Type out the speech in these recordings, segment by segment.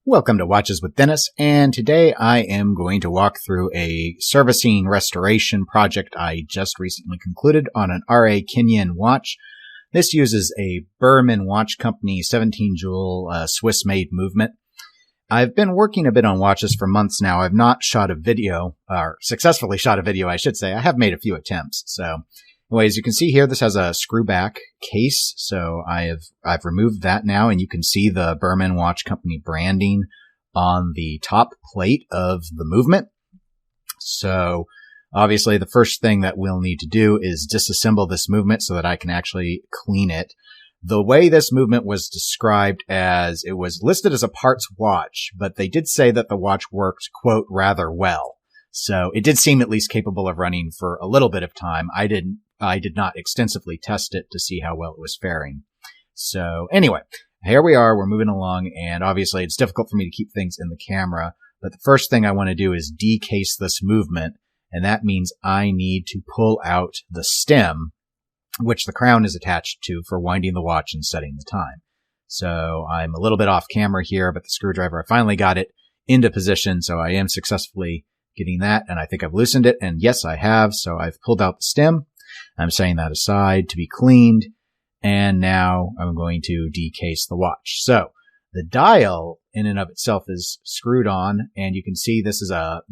Welcome to Watches with Dennis, and today I am going to walk through a servicing restoration project I just recently concluded on an Kenyon watch. This uses a Berman Watch Co 17-jewel Swiss-made movement. I've been working a bit on watches for months now. I've not shot a video, or successfully shot a video, I should say. I have made a few attempts. So anyways, you can see here, this has a screw back case. So I've removed that now, and you can see the Berman Watch Company branding on the top plate of the movement. So obviously the first thing that we'll need to do is disassemble this movement so that I can actually clean it. The way this movement was described as, it was listed as a parts watch, but they did say that the watch worked, quote, rather well. So it did seem at least capable of running for a little bit of time. I did not extensively test it to see how well it was faring. So anyway, here we are, we're moving along, and obviously it's difficult for me to keep things in the camera, but the first thing I want to do is decase this movement, and that means I need to pull out the stem, which the crown is attached to for winding the watch and setting the time. So I'm a little bit off camera here, but the screwdriver, I finally got it into position, so I am successfully getting that, and I think I've loosened it, and yes, I have. So I've pulled out the stem. I'm setting that aside to be cleaned, and now I'm going to decase the watch. So the dial in and of itself is screwed on, and you can see this is a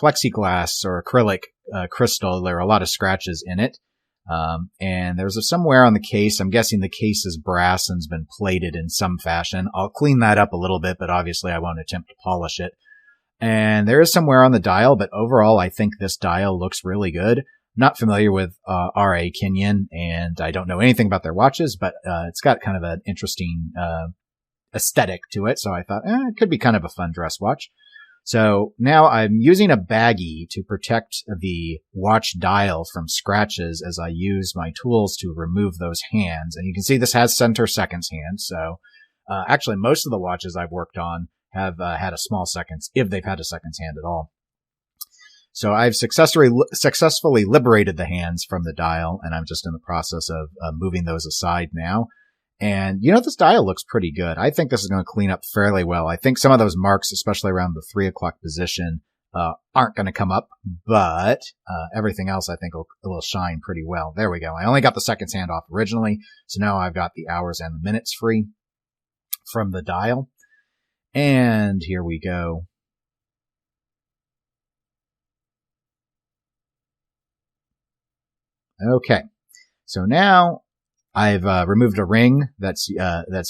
plexiglass or acrylic crystal. There are a lot of scratches in it. And there's somewhere on the case, I'm guessing the case is brass and has been plated in some fashion. I'll clean that up a little bit, but obviously I won't attempt to polish it. And there is somewhere on the dial, but overall I think this dial looks really good. Not familiar with Kenyon, and I don't know anything about their watches, but it's got kind of an interesting aesthetic to it. So I thought, it could be kind of a fun dress watch. So now I'm using a baggie to protect the watch dial from scratches as I use my tools to remove those hands. And you can see this has center seconds hand. So actually most of the watches I've worked on have had a small seconds, if they've had a seconds hand at all. So I've successfully liberated the hands from the dial, and I'm just in the process of moving those aside now. And, this dial looks pretty good. I think this is going to clean up fairly well. I think some of those marks, especially around the 3 o'clock position, aren't going to come up, but everything else I think will shine pretty well. There we go. I only got the seconds hand off originally, so now I've got the hours and the minutes free from the dial. And here we go. Okay, so now I've removed a ring that's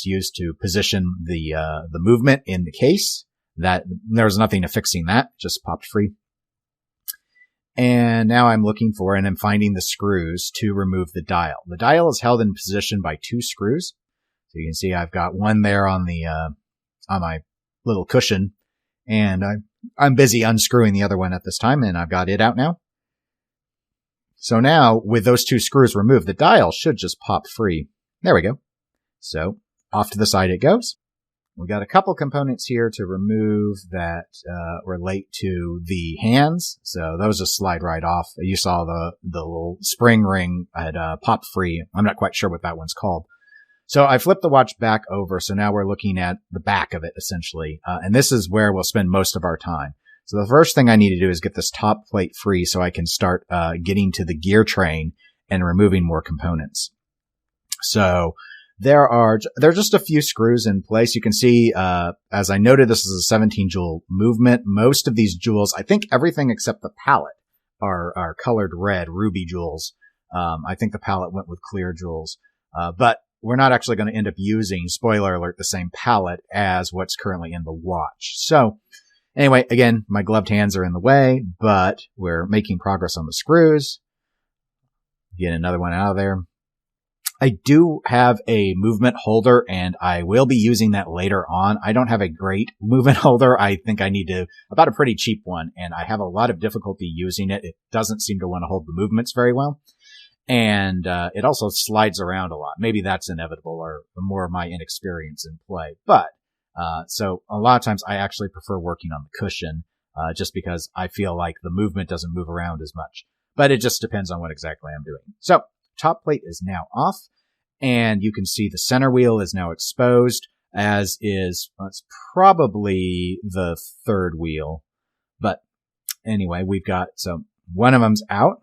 used to position the movement in the case. That there was nothing to fixing that, just popped free. And now I'm looking for and I'm finding the screws to remove the dial. The dial is held in position by 2 screws. So you can see I've got one there on the on my little cushion, and I'm busy unscrewing the other one at this time, and I've got it out now. So now, with those 2 screws removed, the dial should just pop free. There we go. So, off to the side it goes. We got a couple components here to remove that relate to the hands. So those just slide right off. You saw the little spring ring had popped free. I'm not quite sure what that one's called. So I flipped the watch back over. So now we're looking at the back of it, essentially. And this is where we'll spend most of our time. So the first thing I need to do is get this top plate free so I can start getting to the gear train and removing more components. So there are just a few screws in place. You can see, as I noted, this is a 17-jewel movement. Most of these jewels, I think everything except the palette are colored red, ruby jewels. I think the palette went with clear jewels. But we're not actually going to end up using, spoiler alert, the same palette as what's currently in the watch. So anyway, again, my gloved hands are in the way, but we're making progress on the screws. Get another one out of there. I do have a movement holder, and I will be using that later on. I don't have a great movement holder. I think I need about a pretty cheap one, and I have a lot of difficulty using it. It doesn't seem to want to hold the movements very well. And it also slides around a lot. Maybe that's inevitable or more of my inexperience in play. But so a lot of times I actually prefer working on the cushion just because I feel like the movement doesn't move around as much. But it just depends on what exactly I'm doing. So top plate is now off, and you can see the center wheel is now exposed. as is, well, it's probably the third wheel. But anyway, we've got, so one of them's out.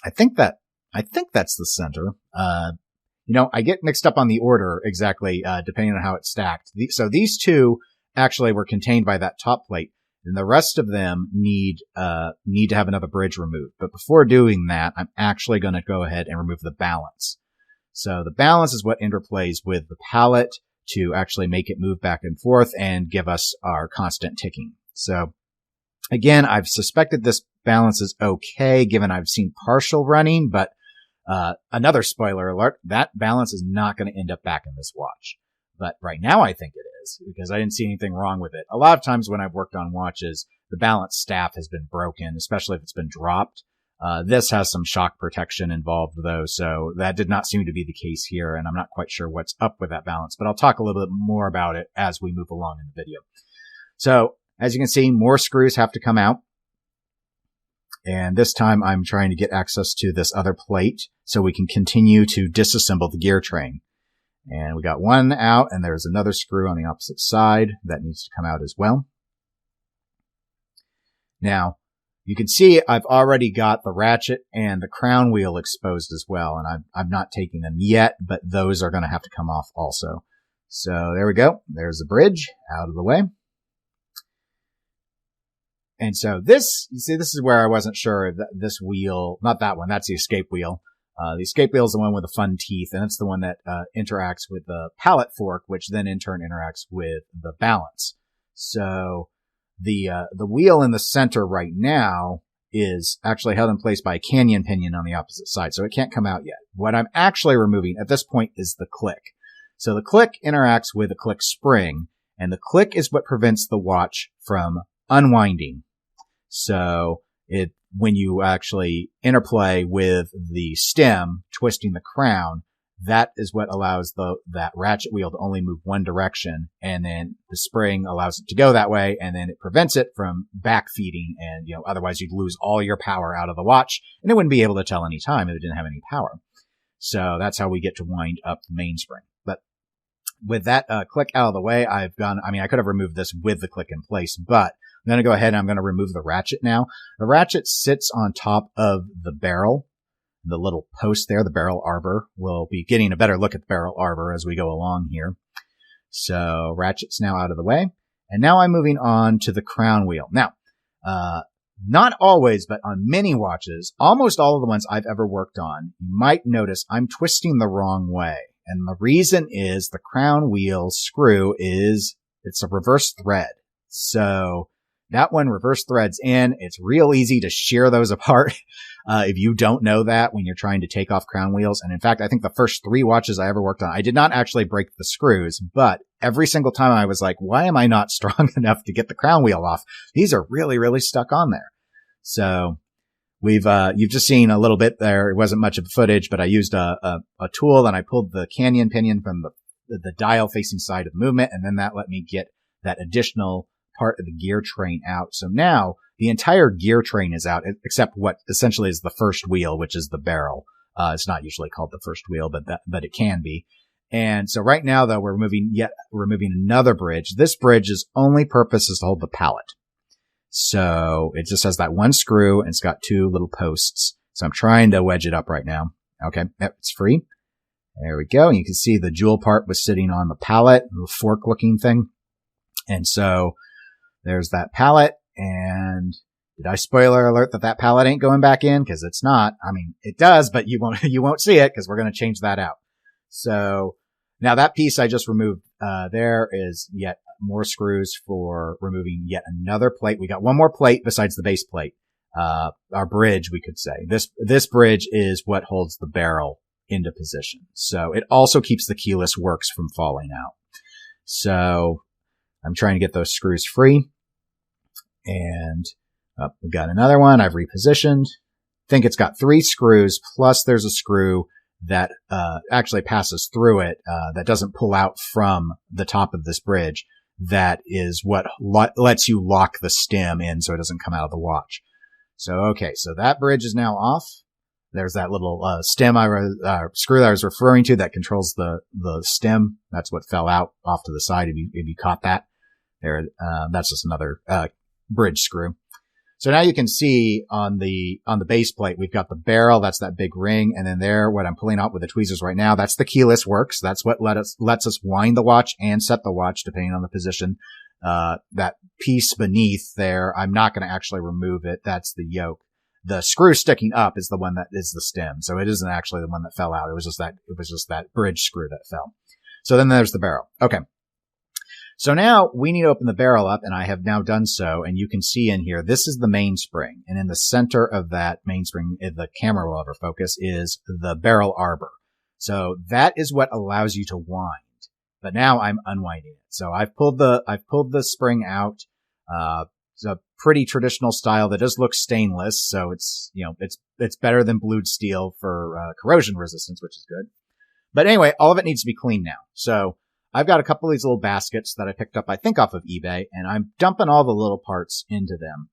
I think that's the center. I get mixed up on the order exactly, depending on how it's stacked. So these two actually were contained by that top plate, and the rest of them need to have another bridge removed. But before doing that, I'm actually going to go ahead and remove the balance. So the balance is what interplays with the pallet to actually make it move back and forth and give us our constant ticking. So again, I've suspected this balance is okay, given I've seen partial running, but another spoiler alert, that balance is not going to end up back in this watch. But right now I think it is, because I didn't see anything wrong with it. A lot of times when I've worked on watches, the balance staff has been broken, especially if it's been dropped. This has some shock protection involved though, so that did not seem to be the case here, and I'm not quite sure what's up with that balance, but I'll talk a little bit more about it as we move along in the video. So, as you can see, more screws have to come out. And this time I'm trying to get access to this other plate so we can continue to disassemble the gear train. And we got one out, and there's another screw on the opposite side that needs to come out as well. Now, you can see I've already got the ratchet and the crown wheel exposed as well, and I'm not taking them yet, but those are going to have to come off also. So there we go. There's the bridge out of the way. And so this, you see, this is where I wasn't sure that this wheel, not that one, that's the escape wheel. The escape wheel is the one with the fun teeth, and it's the one that interacts with the pallet fork, which then in turn interacts with the balance. So the wheel in the center right now is actually held in place by a Kenyon pinion on the opposite side, so it can't come out yet. What I'm actually removing at this point is the click. So the click interacts with a click spring, and the click is what prevents the watch from unwinding. So when you actually interplay with the stem, twisting the crown, that is what allows that ratchet wheel to only move one direction, and then the spring allows it to go that way, and then it prevents it from backfeeding, and otherwise you'd lose all your power out of the watch, and it wouldn't be able to tell any time if it didn't have any power. So that's how we get to wind up the mainspring. But with that click out of the way, I could have removed this with the click in place, but I'm going to go ahead and I'm going to remove the ratchet now. The ratchet sits on top of the barrel, the little post there, the barrel arbor. We'll be getting a better look at the barrel arbor as we go along here. So ratchet's now out of the way. And now I'm moving on to the crown wheel. Now, not always, but on many watches, almost all of the ones I've ever worked on, you might notice I'm twisting the wrong way. And the reason is the crown wheel screw it's a reverse thread. So that one reverse threads in. It's real easy to shear those apart if you don't know that when you're trying to take off crown wheels. And in fact, I think the first 3 watches I ever worked on, I did not actually break the screws, but every single time I was like, why am I not strong enough to get the crown wheel off? These are really, really stuck on there. So you've just seen a little bit there. It wasn't much of footage, but I used a tool and I pulled the Kenyon pinion from the dial facing side of the movement. And then that let me get that additional part of the gear train out. So now the entire gear train is out, except what essentially is the first wheel, which is the barrel. It's not usually called the first wheel, but it can be. And so right now, though, we're removing another bridge. This bridge's only purpose is to hold the pallet. So it just has that one screw and it's got 2 little posts. So I'm trying to wedge it up right now. Okay. Yep, it's free. There we go. And you can see the jewel part was sitting on the pallet, the fork looking thing. And so there's that pallet, and did I spoiler alert that pallet ain't going back in? Because it's not. I mean, it does, but you won't see it because we're going to change that out. So now that piece I just removed, there is yet more screws for removing yet another plate. We got one more plate besides the base plate. Our bridge, we could say. This bridge is what holds the barrel into position. So it also keeps the keyless works from falling out. So I'm trying to get those screws free. And we've got another one I've repositioned. I think it's got 3 screws, plus there's a screw that actually passes through it that doesn't pull out from the top of this bridge. That is what lets you lock the stem in so it doesn't come out of the watch. So, okay, so that bridge is now off. There's that little screw that I was referring to that controls the stem. That's what fell out off to the side. If you caught that there, that's just another bridge screw. So now you can see on the base plate, we've got the barrel. That's that big ring. And then there, what I'm pulling out with the tweezers right now, that's the keyless works. That's what lets us wind the watch and set the watch depending on the position. That piece beneath there, I'm not going to actually remove it. That's the yoke. The screw sticking up is the one that is the stem. So it isn't actually the one that fell out. It was just that bridge screw that fell. So then there's the barrel. Okay. So now we need to open the barrel up, and I have now done so. And you can see in here, this is the mainspring. And in the center of that mainspring, if the camera will ever focus, is the barrel arbor. So that is what allows you to wind. But now I'm unwinding it. So I've pulled the spring out. It's a pretty traditional style that does look stainless. So it's better than blued steel for corrosion resistance, which is good. But anyway, all of it needs to be cleaned now. So I've got a couple of these little baskets that I picked up, I think, off of eBay, and I'm dumping all the little parts into them.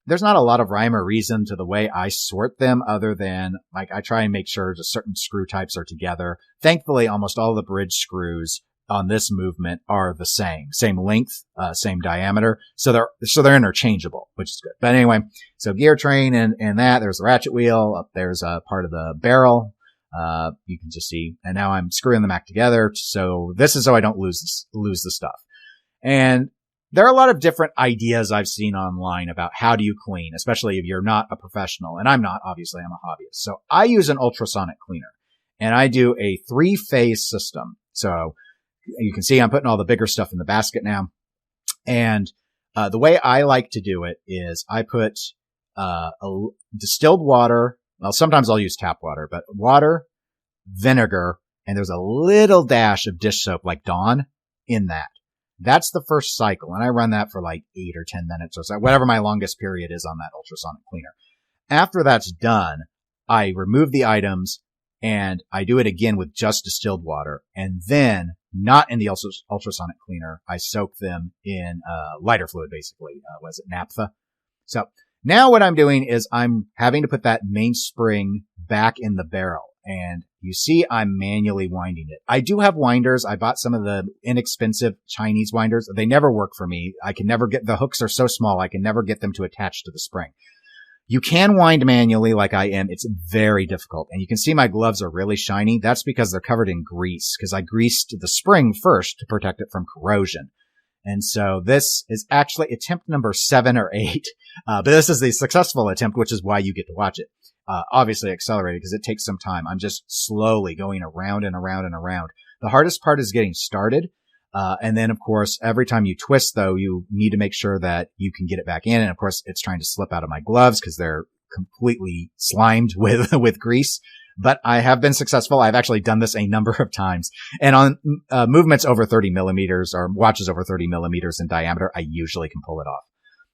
There's not a lot of rhyme or reason to the way I sort them other than, like, I try and make sure just certain screw types are together. Thankfully, almost all the bridge screws on this movement are the same length, same diameter. So they're interchangeable, which is good. But anyway, so gear train and that, there's the ratchet wheel. Up there's a part of the barrel. You can just see, and now I'm screwing them back together. So this is so I don't lose the stuff. And there are a lot of different ideas I've seen online about how do you clean, especially if you're not a professional. And I'm not, obviously, I'm a hobbyist. So I use an ultrasonic cleaner, and I do a 3-phase system. So you can see I'm putting all the bigger stuff in the basket now. And the way I like to do it is I put distilled water. Well, sometimes I'll use tap water, but water, vinegar, and there's a little dash of dish soap like Dawn in that. That's the first cycle, and I run that for like 8 or 10 minutes or so, whatever my longest period is on that ultrasonic cleaner. After that's done, I remove the items, and I do it again with just distilled water, and then, not in the ultrasonic cleaner, I soak them in lighter fluid, basically. Was it naphtha? So now what I'm doing is I'm having to put that mainspring back in the barrel. And you see I'm manually winding it. I do have winders. I bought some of the inexpensive Chinese winders. They never work for me. I can never get, the hooks are so small, I can never get them to attach to the spring. You can wind manually like I am. It's very difficult. And you can see my gloves are really shiny. That's because they're covered in grease, because I greased the spring first to protect it from corrosion. And so this is actually attempt number 7 or 8. But this is the successful attempt, which is why you get to watch it. Obviously accelerated because it takes some time. I'm just slowly going around and around and around. The hardest part is getting started. And then, of course, every time you twist, though, you need to make sure that you can get it back in. And, of course, it's trying to slip out of my gloves because they're completely slimed with grease. But I have been successful. I've actually done this a number of times. And on movements over 30 millimeters or watches over 30 millimeters in diameter, I usually can pull it off.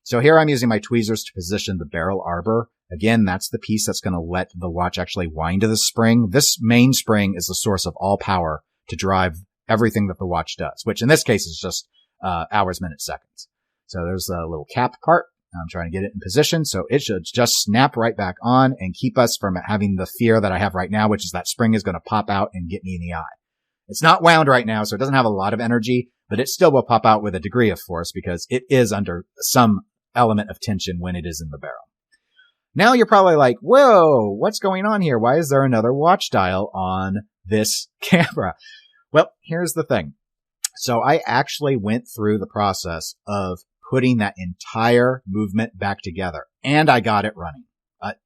So here I'm using my tweezers to position the barrel arbor. Again, that's the piece that's going to let the watch actually wind to the spring. This main spring is the source of all power to drive everything that the watch does, which in this case is just hours, minutes, seconds. So there's a little cap part. I'm trying to get it in position, so it should just snap right back on and keep us from having the fear that I have right now, which is that spring is going to pop out and get me in the eye. It's not wound right now, so it doesn't have a lot of energy, but it still will pop out with a degree of force because it is under some element of tension when it is in the barrel. Now you're probably like, whoa, what's going on here? Why is there another watch dial on this camera? Well, here's the thing. So I actually went through the process of putting that entire movement back together, and I got it running.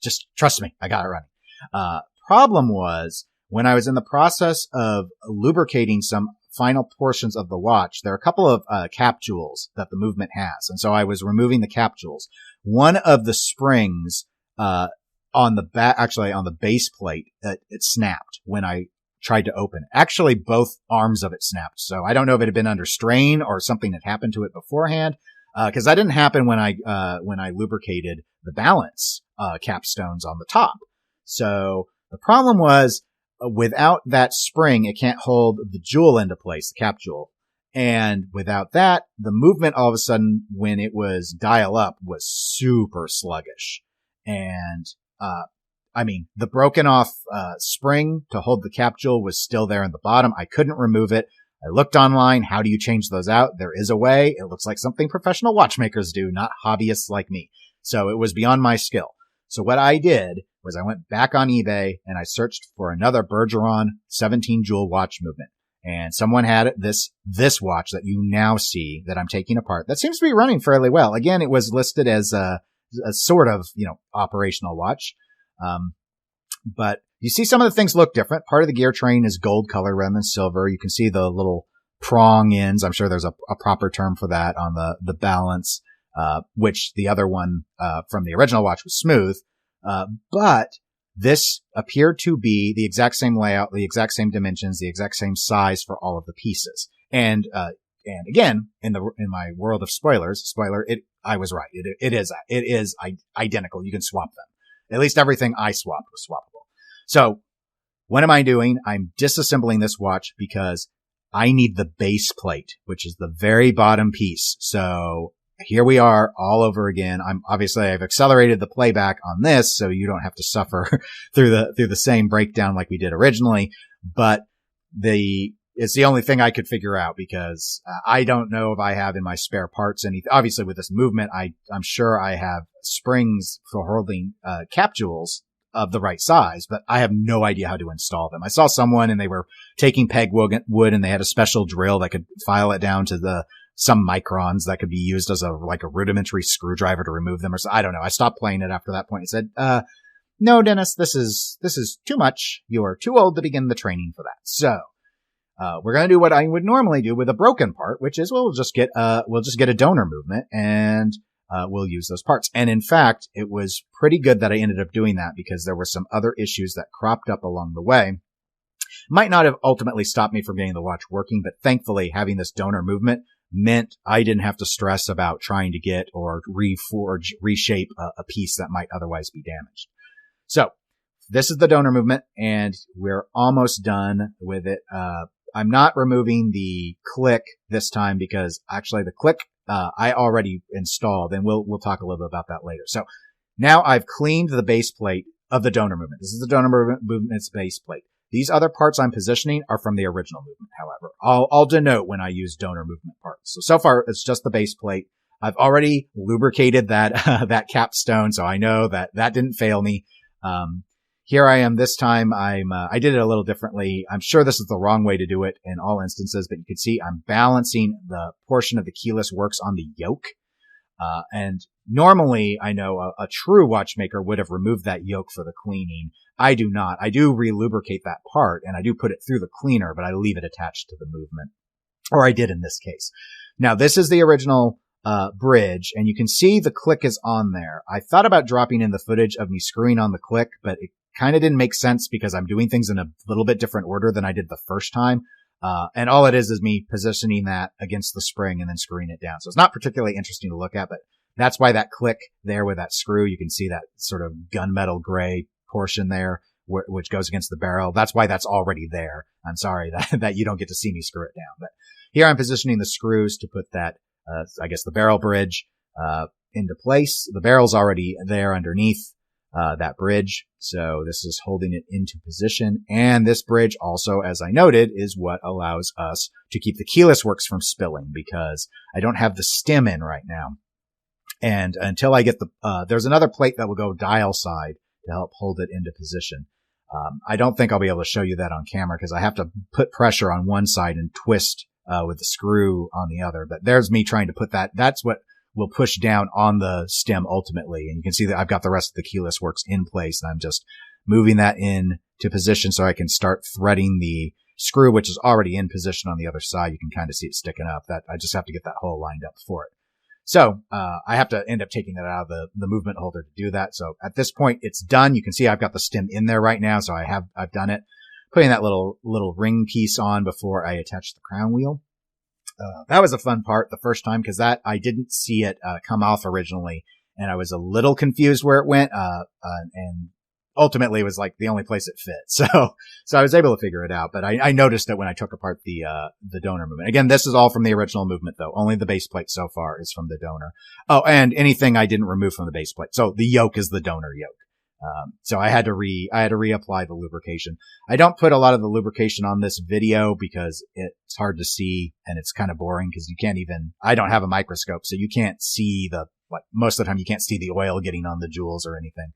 Just trust me, I got it running. Problem was, when I was in the process of lubricating some final portions of the watch, there are a couple of cap jewels that the movement has, and so I was removing the cap jewels. One of the springs on the base plate, it snapped when I tried to open it. Actually, both arms of it snapped. So I don't know if it had been under strain or something had happened to it beforehand. Cause that didn't happen when I lubricated the balance, capstones on the top. So the problem was without that spring, it can't hold the jewel into place, the cap jewel. And without that, the movement all of a sudden, when it was dial up, was super sluggish. And, I mean, the broken off spring to hold the cap jewel was still there in the bottom. I couldn't remove it. I looked online. How do you change those out? There is a way. It looks like something professional watchmakers do, not hobbyists like me. So it was beyond my skill. So what I did was I went back on eBay and I searched for another Bergeron 17 jewel watch movement. And someone had this watch that you now see that I'm taking apart that seems to be running fairly well. Again, it was listed as a sort of, operational watch. But you see some of the things look different. Part of the gear train is gold color rather than silver. You can see the little prong ends. I'm sure there's a proper term for that on the balance, which the other one, from the original watch was smooth. But this appeared to be the exact same layout, the exact same dimensions, the exact same size for all of the pieces. And again, in my world of spoilers, I was right. It is identical. You can swap them. At least everything I swapped was swappable. So what am I doing? I'm disassembling this watch because I need the base plate, which is the very bottom piece. So here we are all over again. I've accelerated the playback on this so you don't have to suffer through the same breakdown like we did originally. But it's the only thing I could figure out because I don't know if I have in my spare parts anything. Obviously with this movement, I'm sure I have springs for holding, cap jewels of the right size, but I have no idea how to install them. I saw someone and they were taking peg wood and they had a special drill that could file it down to some microns that could be used as a rudimentary screwdriver to remove them or so. I don't know. I stopped playing it after that point and said, no, Dennis, this is too much. You are too old to begin the training for that. So, we're going to do what I would normally do with a broken part, which is we'll just get a donor movement and, we'll use those parts. And in fact, it was pretty good that I ended up doing that because there were some other issues that cropped up along the way. Might not have ultimately stopped me from getting the watch working, but thankfully having this donor movement meant I didn't have to stress about trying to get or reshape a piece that might otherwise be damaged. So this is the donor movement and we're almost done with it. I'm not removing the click this time because actually the click, I already installed and we'll talk a little bit about that later. So now I've cleaned the base plate of the donor movement. This is the donor movement's base plate. These other parts I'm positioning are from the original movement, however. I'll denote when I use donor movement parts. So far it's just the base plate. I've already lubricated that capstone, so I know that didn't fail me. Here I am this time. I did it a little differently. I'm sure this is the wrong way to do it in all instances, but you can see I'm balancing the portion of the keyless works on the yoke. And normally I know a true watchmaker would have removed that yoke for the cleaning. I do not. I do relubricate that part and I do put it through the cleaner, but I leave it attached to the movement. Or I did in this case. Now this is the original bridge and you can see the click is on there. I thought about dropping in the footage of me screwing on the click, but it kind of didn't make sense because I'm doing things in a little bit different order than I did the first time. And all it is me positioning that against the spring and then screwing it down. So it's not particularly interesting to look at, but that's why that click there with that screw, you can see that sort of gunmetal gray portion there, which goes against the barrel. That's why that's already there. I'm sorry that you don't get to see me screw it down, but here I'm positioning the screws to put that, I guess the barrel bridge, into place. The barrel's already there underneath that bridge. So this is holding it into position. And this bridge also, as I noted, is what allows us to keep the keyless works from spilling because I don't have the stem in right now. And until I get there's another plate that will go dial side to help hold it into position. I don't think I'll be able to show you that on camera because I have to put pressure on one side and twist, with the screw on the other. But there's me trying to put that's what will push down on the stem ultimately. And you can see that I've got the rest of the keyless works in place and I'm just moving that in to position so I can start threading the screw, which is already in position on the other side. You can kind of see it sticking up. That I just have to get that hole lined up for it. So, I have to end up taking that out of the movement holder to do that. So at this point it's done. You can see I've got the stem in there right now. So I've done it, putting that little ring piece on before I attach the crown wheel. That was a fun part the first time because I didn't see it, come off originally and I was a little confused where it went, and ultimately it was like the only place it fit. So I was able to figure it out, but I noticed it when I took apart the donor movement. Again, this is all from the original movement though. Only the base plate so far is from the donor. Oh, and anything I didn't remove from the base plate. So the yoke is the donor yoke. So I had to reapply the lubrication. I don't put a lot of the lubrication on this video because it's hard to see and it's kind of boring because I don't have a microscope, so you can't see most of the time you can't see the oil getting on the jewels or anything.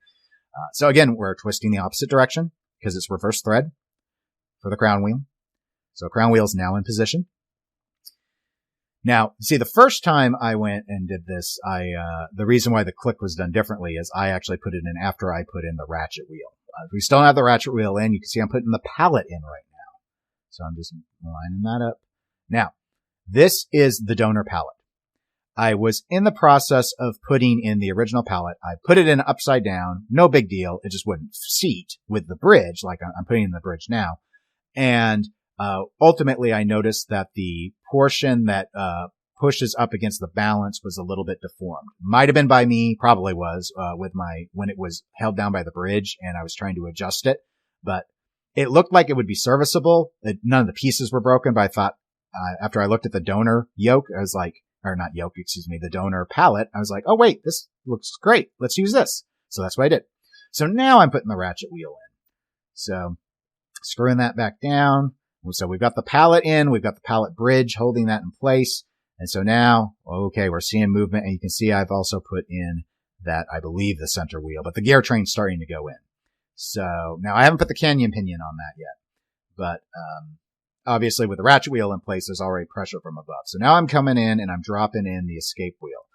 So again, we're twisting the opposite direction because it's reverse thread for the crown wheel. So crown wheel is now in position. Now, see, the first time I went and did this, the reason why the click was done differently is I actually put it in after I put in the ratchet wheel. We still don't have the ratchet wheel in. You can see I'm putting the pallet in right now. So I'm just lining that up. Now, this is the donor pallet. I was in the process of putting in the original pallet. I put it in upside down. No big deal. It just wouldn't seat with the bridge like I'm putting in the bridge now. And ultimately, I noticed that the portion that pushes up against the balance was a little bit deformed. Might have been by me, probably was, when it was held down by the bridge and I was trying to adjust it. But it looked like it would be serviceable. None of the pieces were broken, but I thought, after I looked at the donor yoke, I was like, or not yoke, excuse me, the donor pallet, I was like, oh wait, this looks great. Let's use this. So that's what I did. So now I'm putting the ratchet wheel in. So screwing that back down. So we've got the pallet in, we've got the pallet bridge holding that in place. And so now, okay, we're seeing movement, and you can see I've also put in that, I believe, the center wheel, but the gear train's starting to go in. So now I haven't put the Kenyon pinion on that yet, but obviously with the ratchet wheel in place, there's already pressure from above. So now I'm coming in and I'm dropping in the escape wheel.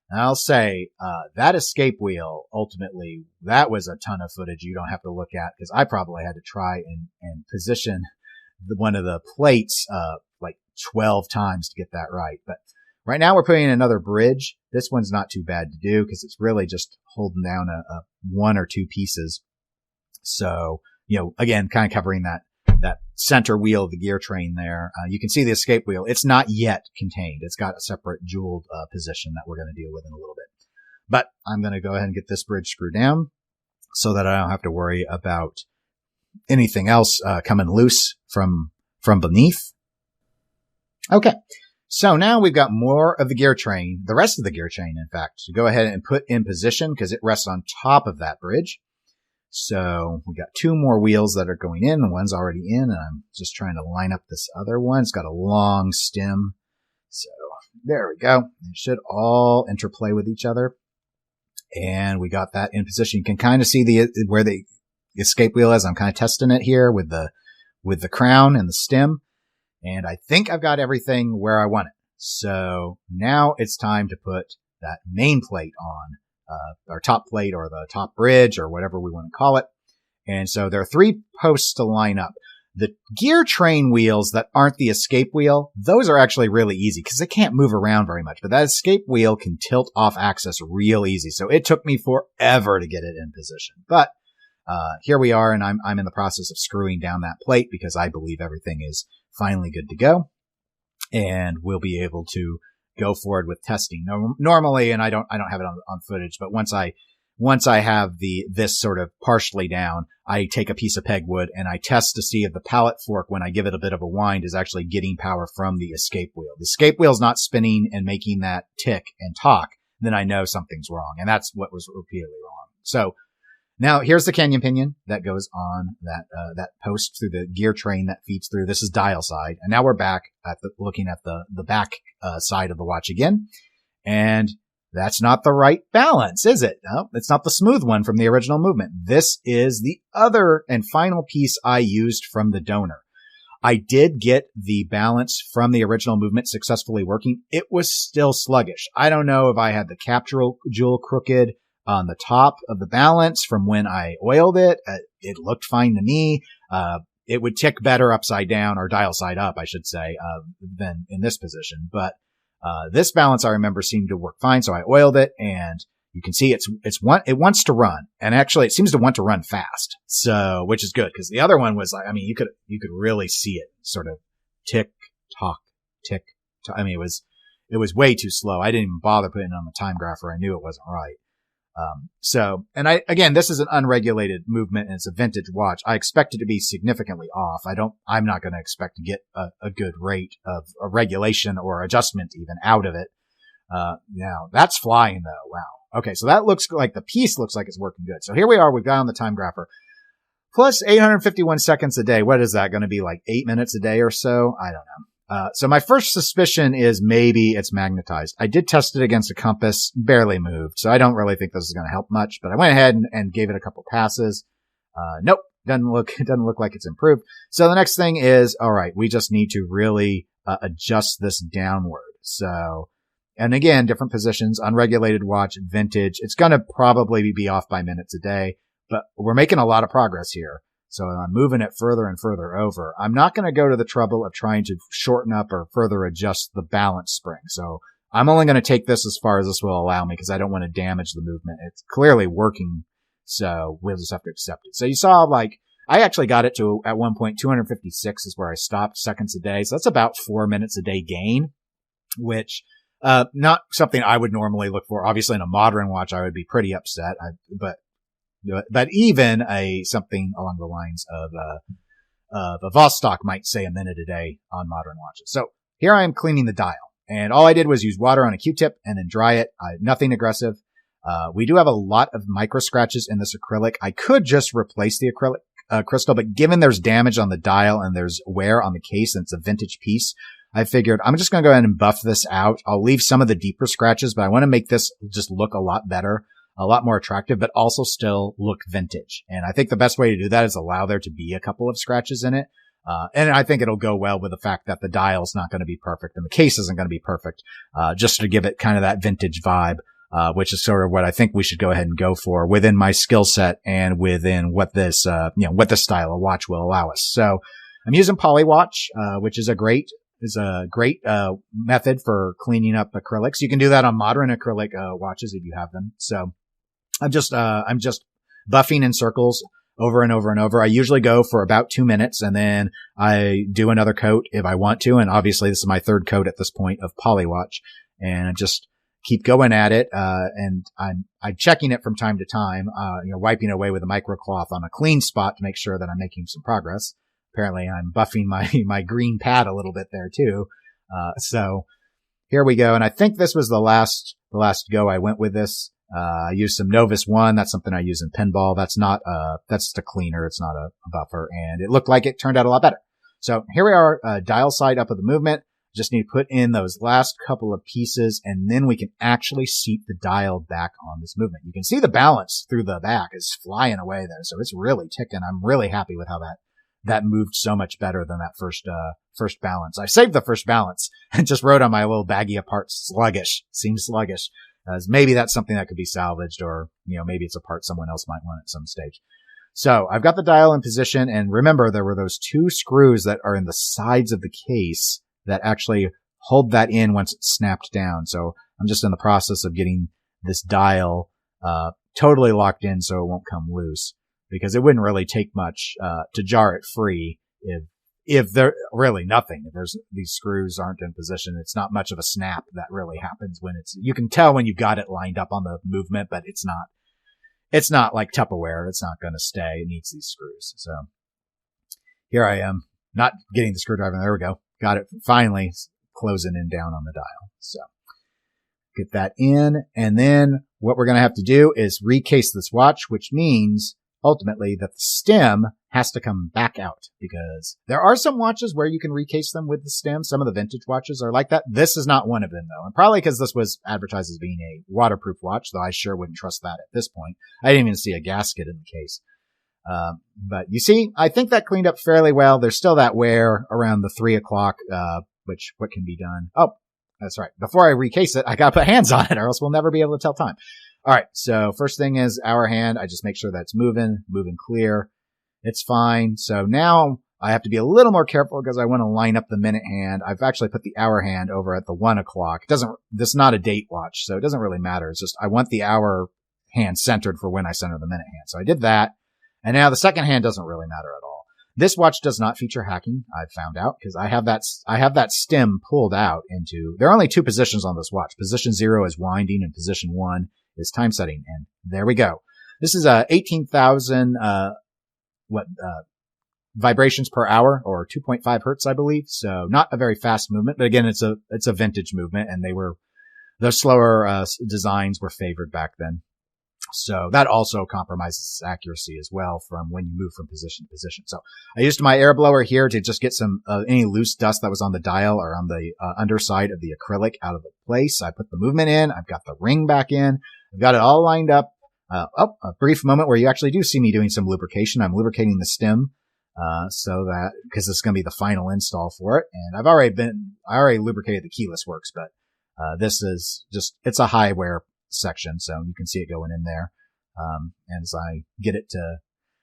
And I'll say, that escape wheel, ultimately, that was a ton of footage you don't have to look at, because I probably had to try and position one of the plates, like 12 times to get that right. But right now we're putting in another bridge. This one's not too bad to do because it's really just holding down a one or two pieces. So, again, kind of covering that center wheel of the gear train there. You can see the escape wheel. It's not yet contained. It's got a separate jeweled position that we're going to deal with in a little bit. But I'm going to go ahead and get this bridge screwed down so that I don't have to worry about anything else coming loose from beneath. Okay, so now we've got more of the gear train, the rest of the gear train, in fact, to go ahead and put in position because it rests on top of that bridge. So we got two more wheels that are going in, and one's already in, and I'm just trying to line up this other one. It's got a long stem. So there we go. They should all interplay with each other. And we got that in position. You can kind of see where the escape wheel is. I'm kind of testing it here with the crown and the stem. And I think I've got everything where I want it. So now it's time to put that main plate on, our top plate or the top bridge or whatever we want to call it. And so there are 3 posts to line up. The gear train wheels that aren't the escape wheel, those are actually really easy because they can't move around very much. But that escape wheel can tilt off axis real easy. So it took me forever to get it in position. But here we are, and I'm in the process of screwing down that plate because I believe everything is finally good to go, and we'll be able to go forward with testing. Normally, and I don't have it on footage, but once I have this sort of partially down, I take a piece of pegwood and I test to see if the pallet fork, when I give it a bit of a wind, is actually getting power from the escape wheel. The escape wheel is not spinning and making that tick and talk, then I know something's wrong, and that's what was repeatedly wrong. So now here's the Kenyon pinion that goes on that post through the gear train that feeds through. This is dial side. And now we're back at looking at the back side of the watch again. And that's not the right balance, is it? No, it's not the smooth one from the original movement. This is the other and final piece I used from the donor. I did get the balance from the original movement successfully working. It was still sluggish. I don't know if I had the capture jewel crooked on the top of the balance from when I oiled it. It looked fine to me. It would tick better upside down, or dial side up, I should say, than in this position. But this balance, I remember, seemed to work fine. So I oiled it, and you can see it wants to run. And actually, it seems to want to run fast. So, which is good, because the other one was like, I mean, you could really see it sort of tick, tock, tick, tock. I mean, it was way too slow. I didn't even bother putting it on the time grapher. I knew it wasn't right. Again, this is an unregulated movement and it's a vintage watch. I expect it to be significantly off. I'm not going to expect to get a good rate of a regulation or adjustment even out of it. Now that's flying though. Wow. Okay, so that looks like the piece looks like it's working good. So here we are. We've got on the time grapher. Plus 851 seconds a day. What is that going to be, like 8 minutes a day or so? I don't know. So my first suspicion is maybe it's magnetized. I did test it against a compass, barely moved. So I don't really think this is going to help much, but I went ahead and gave it a couple passes. Nope. Doesn't look like it's improved. So the next thing is, all right, we just need to really adjust this downward. So, and again, different positions, unregulated watch, vintage. It's going to probably be off by minutes a day, but we're making a lot of progress here. So I'm moving it further and further over. I'm not going to go to the trouble of trying to shorten up or further adjust the balance spring. So I'm only going to take this as far as this will allow me because I don't want to damage the movement. It's clearly working. So we'll just have to accept it. So you saw, like, I actually got it to, at one point, 256 is where I stopped seconds a day. So that's about 4 minutes a day gain, which, not something I would normally look for. Obviously in a modern watch, I would be pretty upset. But even something along the lines of a Vostok might say a minute a day on modern watches. So here I am cleaning the dial, and all I did was use water on a Q-tip and then dry it. Nothing aggressive. We do have a lot of micro scratches in this acrylic. I could just replace the acrylic crystal, but given there's damage on the dial and there's wear on the case and it's a vintage piece, I figured I'm just going to go ahead and buff this out. I'll leave some of the deeper scratches, but I want to make this just look a lot better, a lot more attractive, but also still look vintage. And I think the best way to do that is allow there to be a couple of scratches in it. And I think it'll go well with the fact that the dial's not going to be perfect and the case isn't going to be perfect, just to give it kind of that vintage vibe. Which is sort of what I think we should go ahead and go for within my skill set and within what this, what this style of watch will allow us. So I'm using Polywatch, which is a great method for cleaning up acrylics. You can do that on modern acrylic, watches if you have them. So I'm just buffing in circles over and over and over. I usually go for about 2 minutes and then I do another coat if I want to. And obviously this is my third coat at this point of Polywatch, and I just keep going at it, and I'm checking it from time to time, wiping away with a microcloth on a clean spot to make sure that I'm making some progress. Apparently I'm buffing my green pad a little bit there too. So here we go. And I think this was the last go I went with this. I used some Novus 1. That's something I use in pinball. That's just a cleaner. It's not a buffer. And it looked like it turned out a lot better. So here we are, dial side up of the movement. Just need to put in those last couple of pieces, and then we can actually seat the dial back on this movement. You can see the balance through the back is flying away there, so it's really ticking. I'm really happy with how that moved so much better than that first balance. I saved the first balance and just wrote on my little baggie of parts, sluggish. Seems sluggish. As maybe that's something that could be salvaged, or maybe it's a part someone else might want at some stage. So I've got the dial in position, and remember there were those 2 screws that are in the sides of the case that actually hold that in once it's snapped down. So I'm just in the process of getting this dial totally locked in so it won't come loose, because it wouldn't really take much to jar it free if there really nothing. If these screws aren't in position, it's not much of a snap that really happens when you can tell when you've got it lined up on the movement, but it's not like Tupperware. It's not going to stay. It needs these screws. So here I am, not getting the screwdriver. There we go. Got it finally closing in down on the dial. So get that in. And then what we're going to have to do is recase this watch, which means ultimately that the stem has to come back out, because there are some watches where you can recase them with the stem. Some of the vintage watches are like that. This is not one of them though. And probably because this was advertised as being a waterproof watch, though I sure wouldn't trust that at this point. I didn't even see a gasket in the case. But you see, I think that cleaned up fairly well. There's still that wear around the 3 o'clock, what can be done? Oh, that's right. Before I recase it, I got to put hands on it or else we'll never be able to tell time. All right. So first thing is hour hand. I just make sure that's moving clear. It's fine. So now I have to be a little more careful because I want to line up the minute hand. I've actually put the hour hand over at the 1 o'clock. This is not a date watch, so it doesn't really matter. It's just, I want the hour hand centered for when I center the minute hand. So I did that. And now the second hand doesn't really matter at all. This watch does not feature hacking, I've found out, because I have that stem pulled out into, there are only 2 positions on this watch. Position 0 is winding and position 1 is time setting. And there we go. This is 18,000, vibrations per hour, or 2.5 hertz, I believe. So not a very fast movement, but again, it's a vintage movement, and they were the slower designs were favored back then. So that also compromises accuracy as well from when you move from position to position. So I used my air blower here to just get some any loose dust that was on the dial or on the underside of the acrylic out of the place. I put the movement in. I've got the ring back in. I've got it all lined up. A brief moment where you actually do see me doing some lubrication. I'm lubricating the stem so that because this is going to be the final install for it. And I already lubricated the keyless works, but this is just it's a high wear section, so you can see it going in there. And as I get it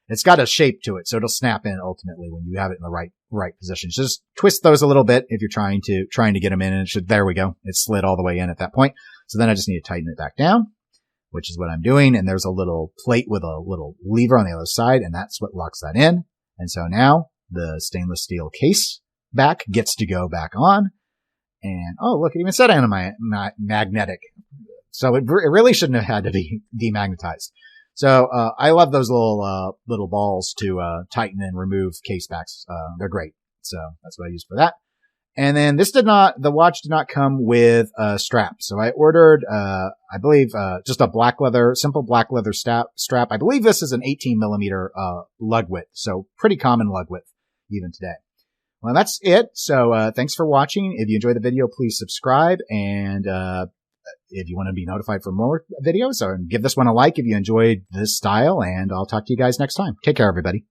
it's got a shape to it, so it'll snap in ultimately when you have it in the right position. Just twist those a little bit if you're trying to get them in, and there we go. It slid all the way in at that point. So then I just need to tighten it back down, which is what I'm doing. And there's a little plate with a little lever on the other side, and that's what locks that in. And so now the stainless steel case back gets to go back on. And oh, look, it even said magnetic. So it really shouldn't have had to be demagnetized. So I love those little balls to tighten and remove case backs. They're great. So that's what I use for that. And then the watch did not come with a strap. So I ordered, I believe, just a simple black leather strap. I believe this is an 18 millimeter lug width. So pretty common lug width even today. Well, that's it. So thanks for watching. If you enjoyed the video, please subscribe. And if you want to be notified for more videos, or give this one a like if you enjoyed this style. And I'll talk to you guys next time. Take care, everybody.